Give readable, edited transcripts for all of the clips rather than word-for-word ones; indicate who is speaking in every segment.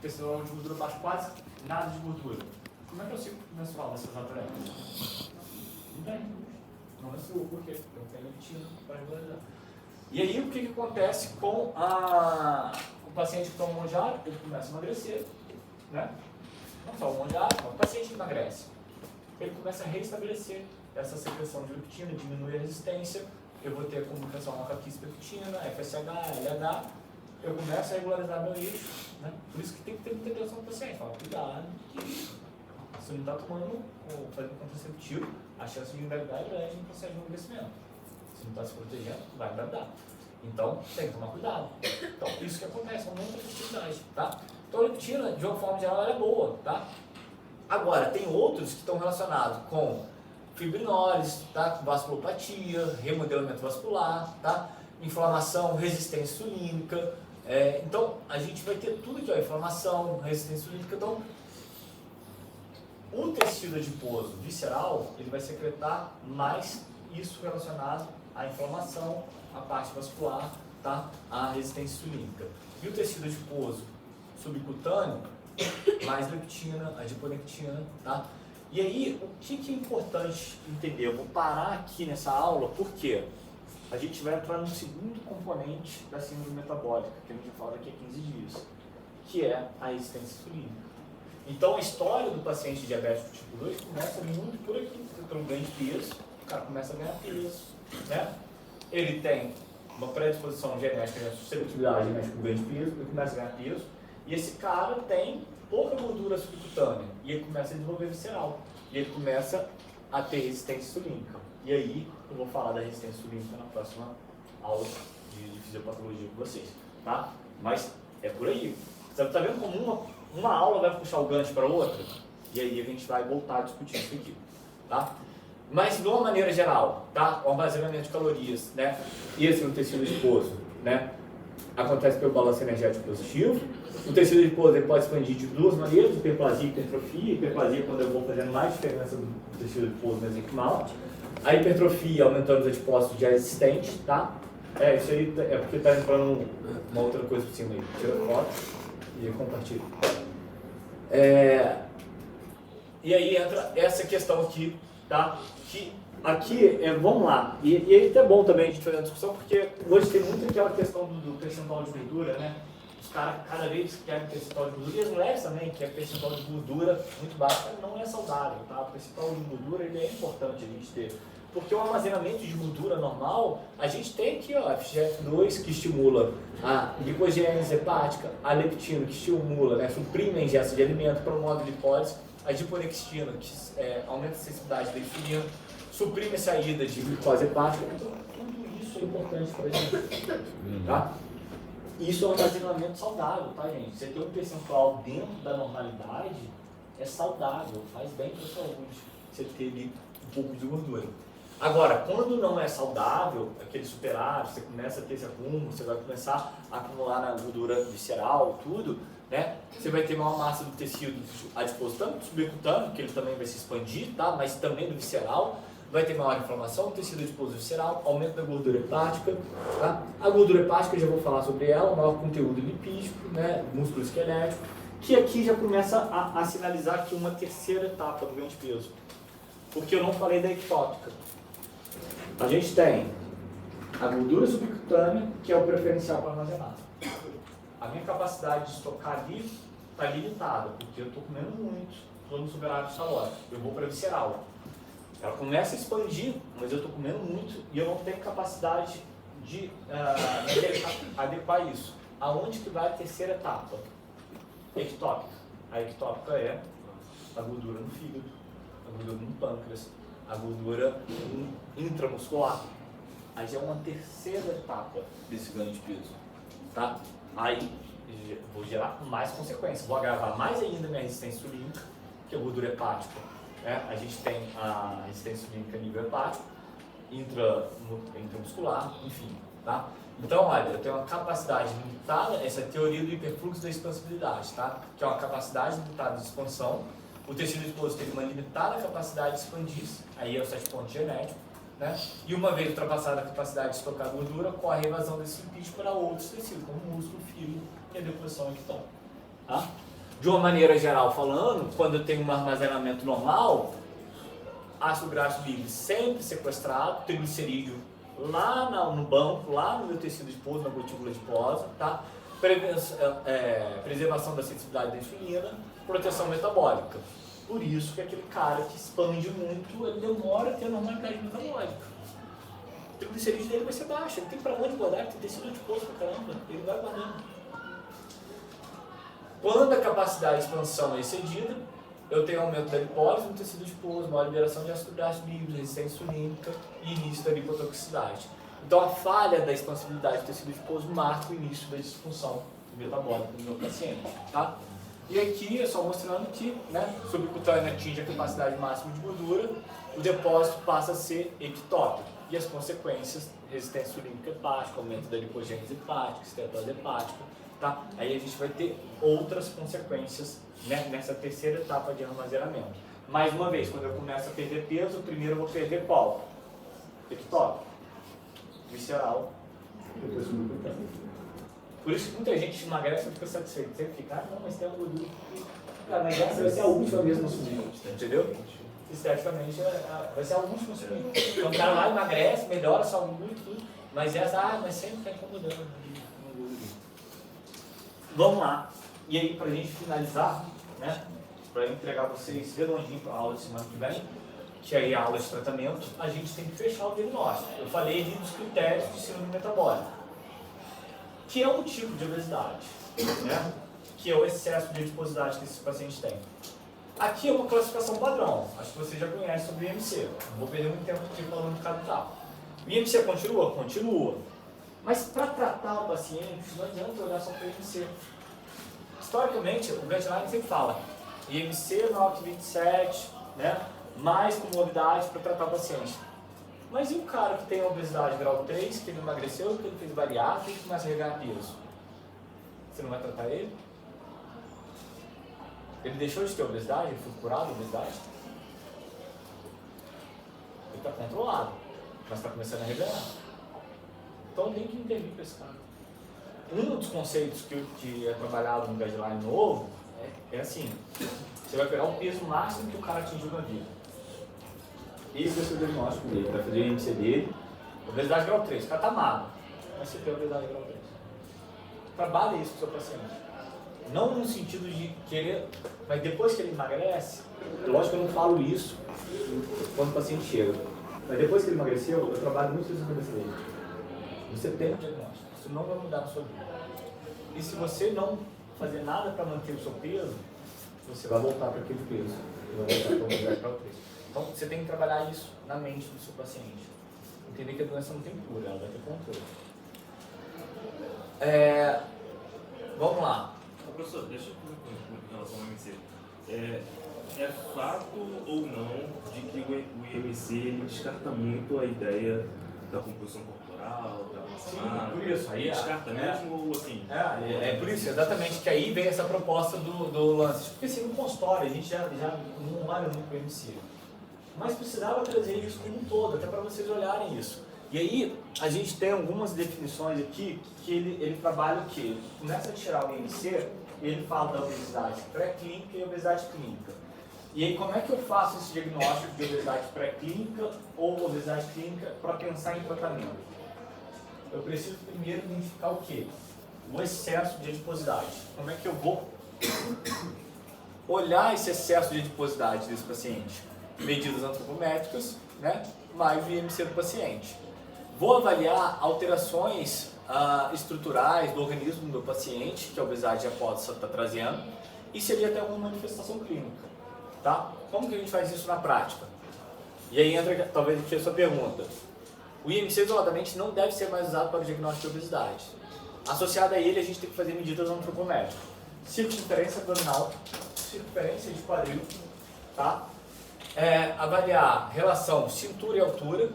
Speaker 1: percentual de gordura baixo, quase nada de gordura. Como é que é o ciclo menstrual dessas atletas? Não tem. Não menstrua, por quê? Porque não tem leptina para regularizar. E aí, o que acontece com o paciente que toma mondiário? Ele começa a emagrecer, né? Não só o mondiário, mas o paciente emagrece. Ele começa a reestabelecer essa secreção de leptina, diminui a resistência, eu vou ter a comunicação com a quispectina, FSH, LH, eu começo a regularizar meu eixo, né? Por isso que tem que ter muita atenção do paciente. Fala, cuidado, que você não está tomando ou fazendo contraceptivo, a chance de engravidar é grande no processo de emagrecimento. Se não está se protegendo, vai engravidar. Então, tem que tomar cuidado. Então, isso que acontece, aumenta a fertilidade, tá? Então, a leptina, de uma forma geral, ela é boa, tá? Agora, tem outros que estão relacionados com fibrinólise, tá? Vasculopatia, remodelamento vascular, tá? Inflamação, resistência insulínica. Então, a gente vai ter tudo aqui, ó, inflamação, resistência insulínica. Então, o tecido adiposo visceral, ele vai secretar mais isso relacionado à inflamação, à parte vascular, tá? À resistência insulínica. E o tecido adiposo subcutâneo, mais leptina, adiponectina, tá? E aí, o que é importante entender? Eu vou parar aqui nessa aula, porque a gente vai entrar no segundo componente da síndrome metabólica, que a gente vai falar daqui a 15 dias, que é a resistência insulínica. Então, a história do paciente diabético tipo 2 começa muito por aqui. Você tem um ganho de peso, o cara começa a ganhar peso, né? Ele tem uma predisposição genética, né? Suscetibilidade genética com ganho de peso, ele começa a ganhar peso, e esse cara tem pouca gordura subcutânea, e ele começa a desenvolver visceral, e ele começa a ter resistência insulínica. E aí, eu vou falar da resistência insulínica na próxima aula de fisiopatologia com vocês, tá? Mas é por aí. Você tá vendo como uma aula vai puxar o gancho para outra? E aí a gente vai voltar a discutir isso aqui, tá? Mas de uma maneira geral, tá? O armazenamento de calorias, né? Esse no tecido adiposo, né? Acontece pelo balanço energético positivo. O tecido adiposo ele pode expandir de duas maneiras, hiperplasia e hipertrofia. Hiperplasia quando eu vou fazendo mais diferença do tecido adiposo mesenquimal. A hipertrofia aumentando os adipócitos já existentes, tá? Isso aí é porque tá entrando uma outra coisa por cima aí. Tira foto e compartilha. E aí entra essa questão aqui, tá? Que aqui, vamos lá, e é até bom também a gente fazer uma discussão, porque hoje tem muito aquela questão do percentual de gordura, né? Os caras cada vez querem percentual de gordura, e as mulheres também querem percentual de gordura muito baixo, não é saudável, tá? O percentual de gordura ele é importante a gente ter, porque o armazenamento de gordura normal, a gente tem aqui, ó, FGF2 que estimula a glicogênese hepática, a leptina que estimula, né, suprime a ingesta de alimento, promove a glicose, a adiponectina que aumenta a sensibilidade da insulina, suprime a saída de glicose hepática. Então, tudo isso é importante para a gente, tá? Isso é um armazenamento saudável, tá, gente? Você ter um percentual dentro da normalidade é saudável, faz bem para a saúde, você ter ali um pouco de gordura. Agora, quando não é saudável, aquele superávit, você começa a ter esse acúmulo, você vai começar a acumular na gordura visceral, tudo, né? Você vai ter maior massa do tecido adiposo, tanto do subcutâneo, que ele também vai se expandir, tá? Mas também do visceral, vai ter maior inflamação do tecido adiposo visceral, aumento da gordura hepática, tá? A gordura hepática, eu já vou falar sobre ela, maior conteúdo lipídico, né? Músculo esquelético, que aqui já começa a sinalizar aqui uma terceira etapa do ganho de peso, porque eu não falei da ectópica. A gente tem a gordura subcutânea, que é o preferencial para armazenar. A minha capacidade de estocar ali está limitada, porque eu estou comendo muito, estou no superávit calórico. Eu vou para a visceral. Ela começa a expandir, mas eu estou comendo muito e eu não tenho capacidade de adequar isso. Aonde que vai a terceira etapa? Ectópica. A ectópica é a gordura no fígado, a gordura no pâncreas, a gordura intramuscular. Aí já é uma terceira etapa desse ganho de peso, tá? Aí vou gerar mais consequências, vou agravar mais ainda a minha resistência insulínica, que é a gordura hepática, né? A gente tem a resistência insulínica a nível hepático, intramuscular, enfim, tá? Então, olha, eu tenho uma capacidade limitada, essa é a teoria do hiperfluxo da expansibilidade, tá? Que é uma capacidade limitada de expansão. O tecido adiposo tem uma limitada capacidade de expandir, aí é o 7 ponto genético, né? E uma vez ultrapassada a capacidade de estocar gordura, ocorre a evasão desse lipídio para outros tecidos, como músculo, fígado e a deposição ectópica, tá? De uma maneira geral falando, quando eu tenho um armazenamento normal, ácido graxo bíblico sempre sequestrado, triglicerídeo lá no banco, lá no meu tecido adiposo, na gotícula adiposa, tá? Preservação da sensibilidade da insulina, proteção metabólica. Por isso que aquele cara que expande muito, ele demora a ter a normalidade metabólica. O triglicerídeo dele vai ser baixo, ele tem para onde guardar, ele tem tecido adiposo pra caramba, ele vai guardando. Quando a capacidade de expansão é excedida, eu tenho aumento da lipólise no tecido adiposo, maior liberação de ácido graxo bíblico, resistência insulínica e início da lipotoxicidade. Então a falha da expansibilidade do tecido adiposo marca o início da disfunção metabólica do meu paciente. Tá? E aqui é só mostrando que, né, subcutânea atinge a capacidade máxima de gordura, o depósito passa a ser ectópico. E as consequências, resistência insulínica hepática, aumento da lipogênese hepática, esteatose hepática, tá? Aí a gente vai ter outras consequências, né, nessa terceira etapa de armazenamento. Mais uma vez, quando eu começo a perder peso, primeiro eu vou perder qual? Ectópico, visceral, depois subcutâneo. Por isso que muita gente emagrece e fica satisfeito. Sempre fica, ah, não, mas tem uma gordura. Cara, mas essa vai ser a última vez no subir, entendeu? Esteticamente vai ser a última subir. Então o cara lá emagrece, melhora a saúde, tudo, mas essa, mas sempre está incomodando. Vamos lá. E aí, para a gente finalizar, né, para entregar vocês redondinho para a aula de semana que vem, que aí é a aula de tratamento, a gente tem que fechar o diagnóstico. Eu falei ali dos critérios de síndrome metabólica, que é um tipo de obesidade, né? Que é o excesso de adiposidade que esses pacientes têm. Aqui é uma classificação padrão, acho que você já conhece sobre o IMC, não vou perder muito tempo aqui falando de cada etapa. O IMC continua? Continua. Mas para tratar o paciente, não adianta olhar só para o IMC. Historicamente, o guideline sempre fala IMC maior que 27, né? Mais comorbidade para tratar o paciente. Mas e o cara que tem obesidade grau 3, que ele emagreceu, que ele fez bariátrica e que começa a reganhar peso? Você não vai tratar ele? Ele deixou de ter obesidade? Ele foi curado da obesidade? Ele está controlado, mas está começando a reganhar. Então tem que intervir para esse cara. Um dos conceitos que é trabalhado no guideline novo é assim: você vai pegar o peso máximo que o cara atingiu na vida. Esse vai ser o diagnóstico dele, vai fazer o IMC dele, obesidade grau 3, o cara está magro, mas você tem obesidade grau 3. Trabalhe isso com o seu paciente. Não no sentido de querer, mas depois que ele emagrece, lógico que eu não falo isso quando o paciente chega, mas depois que ele emagreceu, eu trabalho muito isso na cabeça dele. Você tem um diagnóstico, isso não vai mudar a sua vida. E se você não fazer nada para manter o seu peso, você vai voltar para aquele peso, vai voltar para a obesidade grau 3. Então você tem que trabalhar isso na mente do seu paciente. Entender que a doença não tem cura, ela vai ter controle. Vamos lá.
Speaker 2: Professor, deixa eu fazer uma pergunta em relação ao IMC. É fato ou não de que o IMC ele descarta muito a ideia da composição corporal, da massa magra?
Speaker 1: Por isso. Aí
Speaker 2: descarta mesmo ou assim?
Speaker 1: É por isso, exatamente, que aí vem essa proposta do lance. Porque assim, no consultório, a gente já não olha muito para o IMC. Mas precisava trazer isso como um todo, até para vocês olharem isso. E aí, a gente tem algumas definições aqui que ele trabalha o quê? Ele começa a tirar o IMC, ele fala da obesidade pré-clínica e obesidade clínica. E aí, como é que eu faço esse diagnóstico de obesidade pré-clínica ou obesidade clínica para pensar em tratamento? Eu preciso primeiro identificar o quê? O excesso de adiposidade. Como é que eu vou olhar esse excesso de adiposidade desse paciente? Medidas antropométricas, né? Mais o IMC do paciente. Vou avaliar alterações estruturais do organismo do paciente, que a obesidade já pode estar trazendo, e se ele já tem alguma manifestação clínica. Tá? Como que a gente faz isso na prática? E aí entra talvez aqui a sua pergunta. O IMC isoladamente não deve ser mais usado para o diagnóstico de obesidade. Associado a ele, a gente tem que fazer medidas antropométricas. Circunferência abdominal, circunferência de quadril, tá? Avaliar relação cintura e altura,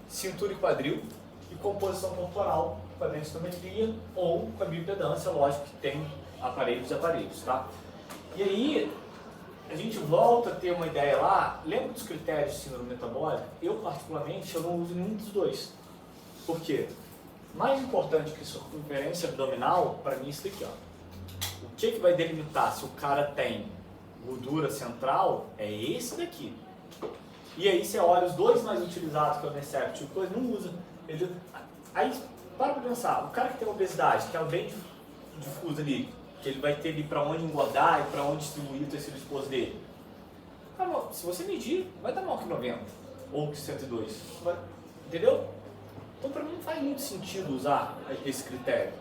Speaker 1: cintura e quadril, e composição corporal com a densitometria ou com a bioimpedância, lógico que tem aparelhos e aparelhos, tá? E aí, a gente volta a ter uma ideia lá, lembra dos critérios de síndrome metabólica? Eu, particularmente, eu não uso nenhum dos dois. Por quê? Mais importante que circunferência abdominal, para mim, é isso aqui, ó. O que vai delimitar se o cara tem gordura central é esse daqui. E aí você olha os dois mais utilizados, que é o Necept e o coisa, não usa. Aí, para pensar, o cara que tem obesidade, que é bem difuso ali, que ele vai ter ali para onde engordar e para onde distribuir o tecido esposo dele. Se você medir, vai dar maior que 90 ou que 102. Entendeu? Então, para mim, não faz muito sentido usar esse critério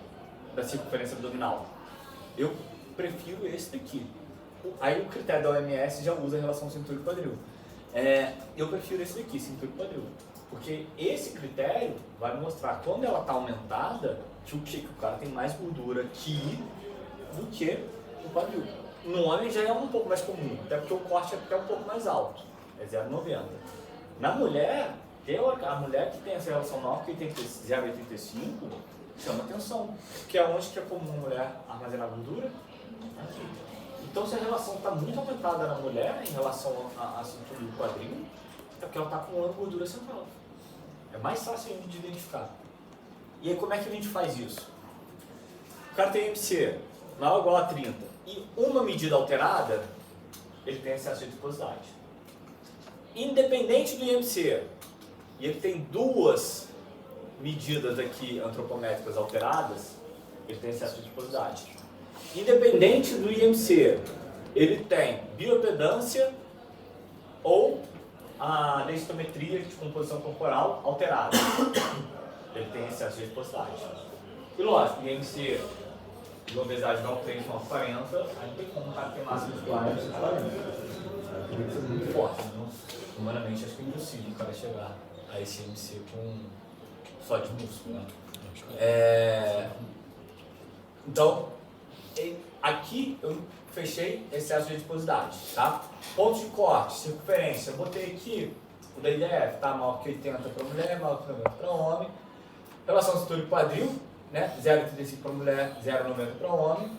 Speaker 1: da circunferência abdominal. Eu prefiro esse daqui. Aí o critério da OMS já usa a relação cintura e quadril. Eu prefiro esse daqui, cintura e quadril. Porque esse critério vai mostrar quando ela está aumentada que o cara tem mais gordura aqui do que o quadril. No homem já é um pouco mais comum, até porque o corte é até um pouco mais alto, é 0,90. Na mulher, a mulher que tem essa relação maior que 0,85 chama atenção, porque é onde que é comum a mulher armazenar gordura? Aqui. Então, se a relação está muito aumentada na mulher em relação à cintura do quadril, é porque ela está acumulando gordura central. É mais fácil ainda de identificar. E aí, como é que a gente faz isso? O cara tem MC maior ou igual a 30 e uma medida alterada, ele tem excesso de adiposidade. Independente do IMC, e ele tem duas medidas aqui antropométricas alteradas, ele tem excesso de adiposidade. Independente do IMC, ele tem biopedância ou a densitometria de composição corporal alterada. Ele tem excesso de adiposidade. E lógico, o IMC de obesidade não tem 40, aí não tem como o cara ter massa muscular de 40. Tem que ser muito forte, não? Humanamente acho que é impossível o cara chegar a esse IMC só de músculo, né? Então, aqui eu fechei excesso de adiposidade, tá? Pontos de corte, circunferência, eu botei aqui o da IDF, tá? Maior que 80 para mulher, maior que 90 para homem. Relação cintura e quadril, né? 0,35 para mulher, 0,90 para homem.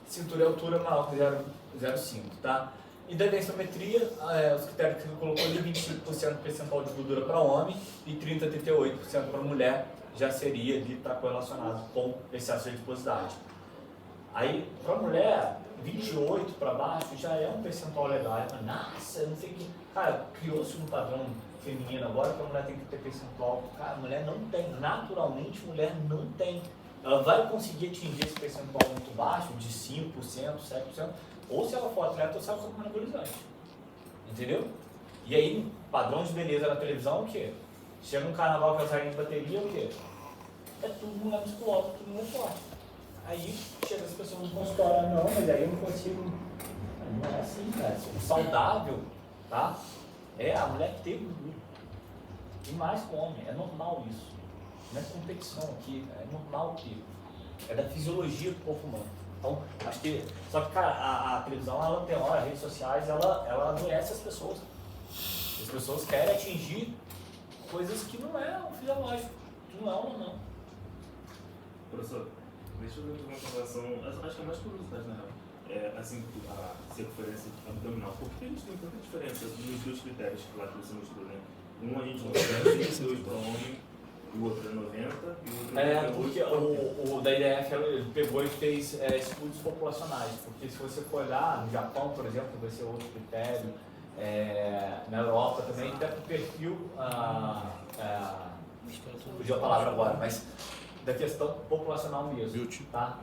Speaker 1: Cintura e altura maior que 0,05, tá? E da densometria, os critérios que ele colocou ali, 25% percentual de gordura para homem e 30 a 38% para mulher, já seria ali, tá correlacionado com excesso de adiposidade. Aí, para mulher, 28 para baixo já é um percentual legal. Nossa, não sei o que. Cara, criou-se um padrão feminino agora que a mulher tem que ter percentual. Cara, a mulher não tem. Naturalmente, mulher não tem. Ela vai conseguir atingir esse percentual muito baixo, de 5%, 7%, ou se ela for atleta, ou se ela for anabolizante. Entendeu? E aí, padrão de beleza na televisão é o quê? Chega um carnaval que sai de bateria, o quê? É tudo mulher musculosa, tudo mulher forte. Aí chega as pessoas no consultório, não, mas aí eu não consigo. Não é assim, cara. O saudável, tá? É a mulher ter gordura. E mais com o homem, é normal isso. Não é competição aqui, é normal que. É da fisiologia do corpo humano. Então, acho que. Só que, cara, a televisão, ela tem hora, as redes sociais, ela adoece as pessoas. As pessoas querem atingir coisas que não é o fisiológico, que não é o normal.
Speaker 2: Professor, deixa eu ver uma comparação, acho que é mais curiosidade na real. Assim, a circunferência abdominal. Por que a gente tem tanta diferença nos dois critérios que lá que você mostrou, né? Um a gente não tem 22 para homem, e o outro é 90, e o outro é 98.
Speaker 1: Porque o da IDF ele pegou e fez estudos populacionais. Porque se você for olhar, no Japão, por exemplo, vai ser outro critério, na Europa também, até para o perfil, fugiu a palavra agora, mas da questão populacional mesmo, tá?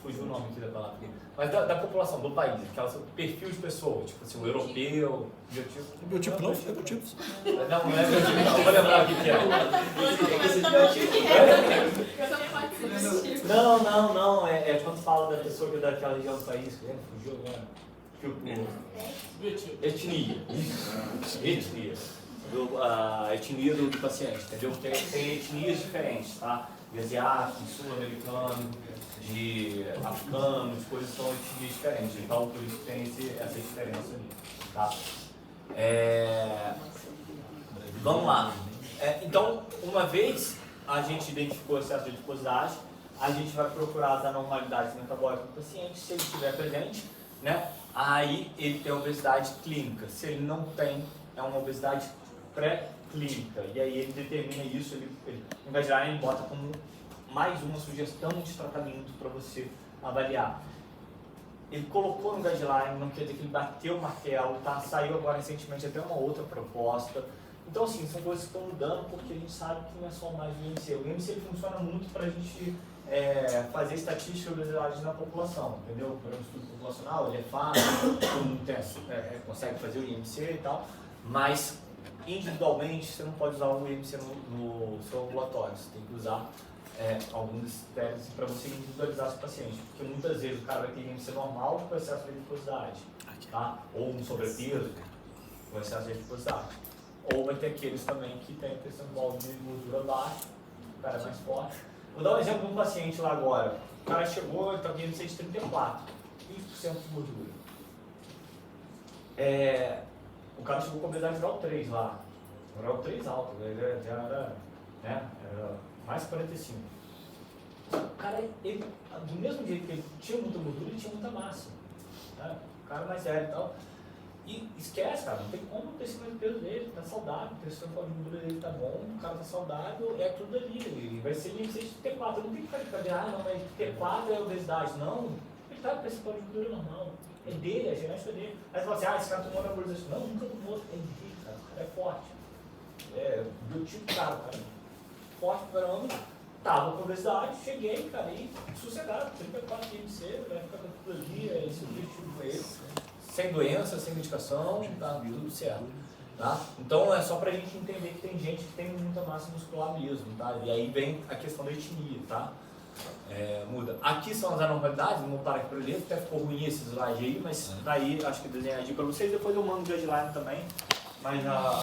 Speaker 1: Fugiu o nome aqui da palavra aqui. Mas da população, do país, aquela perfil de pessoa, tipo assim, o europeu, biotipo.
Speaker 3: Biotipo não, é biotipo.
Speaker 1: Não é biotipo não, vou lembrar o que é. Não, é quando fala da pessoa que é daquela região do país, fugiu agora. Etnia. A etnia do paciente, entendeu? Tem etnias diferentes, tá? De asiático, sul-americano, de africano, as coisas são etnias diferentes. Então, por isso tem essa diferença ali, tá? Vamos lá. Então, uma vez a gente identificou o excesso de adiposidade, a gente vai procurar as anormalidades metabólicas do paciente, se ele estiver presente, né? Aí ele tem obesidade clínica. Se ele não tem, é uma obesidade pré-clínica. E aí ele determina isso, ele em vez de ele bota como mais uma sugestão de tratamento para você avaliar. Ele colocou no guideline, não quer dizer que ele bateu o martelo, tá? Saiu agora recentemente até uma outra proposta. Então, assim, são coisas que estão mudando porque a gente sabe que não é só mais o IMC. O IMC ele funciona muito para a gente fazer estatística de obesidade na população, entendeu? Para um estudo populacional, ele é fácil, todo mundo consegue fazer o IMC e tal, mas individualmente você não pode usar o IMC no seu ambulatório, você tem que usar alguns testes para você individualizar seu paciente, porque muitas vezes o cara vai ter IMC normal com excesso de adiposidade, tá? Ou um sobrepeso com excesso de adiposidade. Ou vai ter aqueles também que tem percentual de gordura baixo, o cara é mais forte. Vou dar um exemplo de um paciente lá agora. O cara chegou, ele está com IMC de 34, 15% de gordura. O cara chegou com obesidade grau 3 lá. Grau 3 alto, ele já era, né, era mais 45. O cara, ele, do mesmo jeito que ele tinha muita gordura, ele tinha muita massa. Né? O cara mais velho e tal. E esquece, cara, não tem como o crescimento do peso dele, tá saudável, o crescimento de gordura dele tá bom, o cara tá saudável, é tudo ali. Ele vai ser IMC de T4, não tem que ficar de não, mas T4 é obesidade. Não, ele tá com percentual de gordura normal. É dele, é genética dele. Aí você fala assim, esse cara tomou anabolizante. Não, nunca tomou, é dele, cara, o cara é forte. O biotipo do cara, forte pra caramba, tava com obesidade, cheguei, cara, e sossegado, 34 de IMC, vai ficar com tudo ali, esse objetivo com ele. Sem doença, sem medicação, tá tudo certo. Tá? Então é só pra gente entender que tem gente que tem muita massa muscular mesmo, tá? E aí vem a questão da etnia, tá? Muda. Aqui são as anormalidades, não para aqui para ler, até ficou ruim esse slide aí, mas daí acho que desenhadinho pra vocês, depois eu mando o guideline também, mas